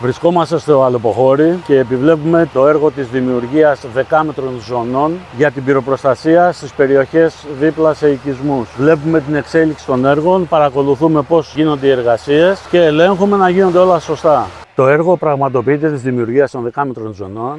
Βρισκόμαστε στο Αλεποχώρι και επιβλέπουμε το έργο της δημιουργίας δεκάμετρων ζωνών για την πυροπροστασία στις περιοχές δίπλα σε οικισμούς. Βλέπουμε την εξέλιξη των έργων, παρακολουθούμε πώς γίνονται οι εργασίες και ελέγχουμε να γίνονται όλα σωστά. Το έργο πραγματοποιείται της δημιουργίας των δεκάμετρων ζωνών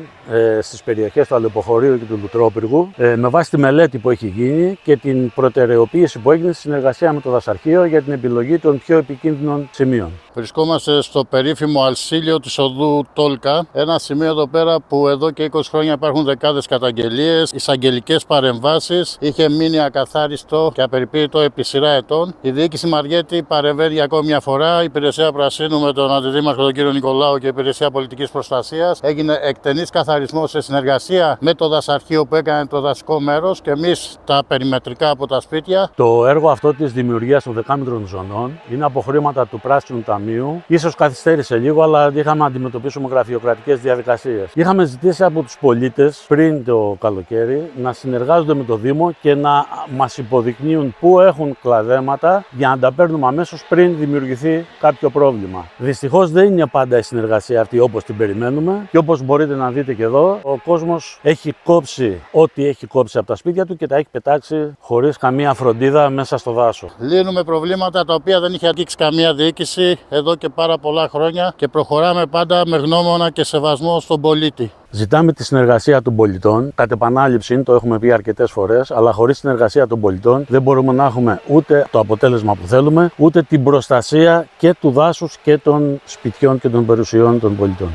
στις περιοχές του Αλεποχωρίου και του Λουτρόπυργου με βάση τη μελέτη που έχει γίνει και την προτεραιοποίηση που έγινε στη συνεργασία με το Δασαρχείο για την επιλογή των πιο επικίνδυνων σημείων. Βρισκόμαστε στο περίφημο αλσίλιο της οδού Τόλκα, ένα σημείο εδώ πέρα που εδώ και 20 χρόνια υπάρχουν δεκάδες καταγγελίες, εισαγγελικές παρεμβάσεις. Είχε μείνει ακαθάριστο και απεριποίητο επί σειρά ετών. Η διοίκηση Μαριέτη παρεμβαίνει ακόμη μια φορά. Η Υπηρεσία Πρασίνου με τον Αντιδήμαρχο τον κύριο Νικολάου και η Υπηρεσία Πολιτικής Προστασίας. Έγινε εκτενής καθαρισμός σε συνεργασία με το Δασαρχείο που έκανε το δασικό μέρος και εμείς τα περιμετρικά από τα σπίτια. Το έργο αυτό της δημιουργίας των δεκάμετρων ζωνών είναι από χρήματα του Πράσινου Ταμείου. Ίσως καθυστέρησε λίγο, αλλά είχαμε να αντιμετωπίσουμε γραφειοκρατικές διαδικασίες. Είχαμε ζητήσει από τους πολίτες πριν το καλοκαίρι να συνεργάζονται με το Δήμο και να μας υποδεικνύουν πού έχουν κλαδέματα για να τα παίρνουμε αμέσως πριν δημιουργηθεί κάποιο πρόβλημα. Δυστυχώς δεν είναι πάντα η συνεργασία αυτή όπως την περιμένουμε και όπως μπορείτε να δείτε και εδώ, ο κόσμος έχει κόψει ό,τι έχει κόψει από τα σπίτια του και τα έχει πετάξει χωρίς καμία φροντίδα μέσα στο δάσο. Λύνουμε προβλήματα τα οποία δεν είχε αγγίξει καμία διοίκηση εδώ και πάρα πολλά χρόνια και προχωράμε πάντα με γνώμονα και σεβασμό στον πολίτη. Ζητάμε τη συνεργασία των πολιτών. Κατ' επανάληψη, το έχουμε πει αρκετές φορές, αλλά χωρίς συνεργασία των πολιτών δεν μπορούμε να έχουμε ούτε το αποτέλεσμα που θέλουμε, ούτε την προστασία και του δάσους και των σπιτιών και των περιουσιών των πολιτών.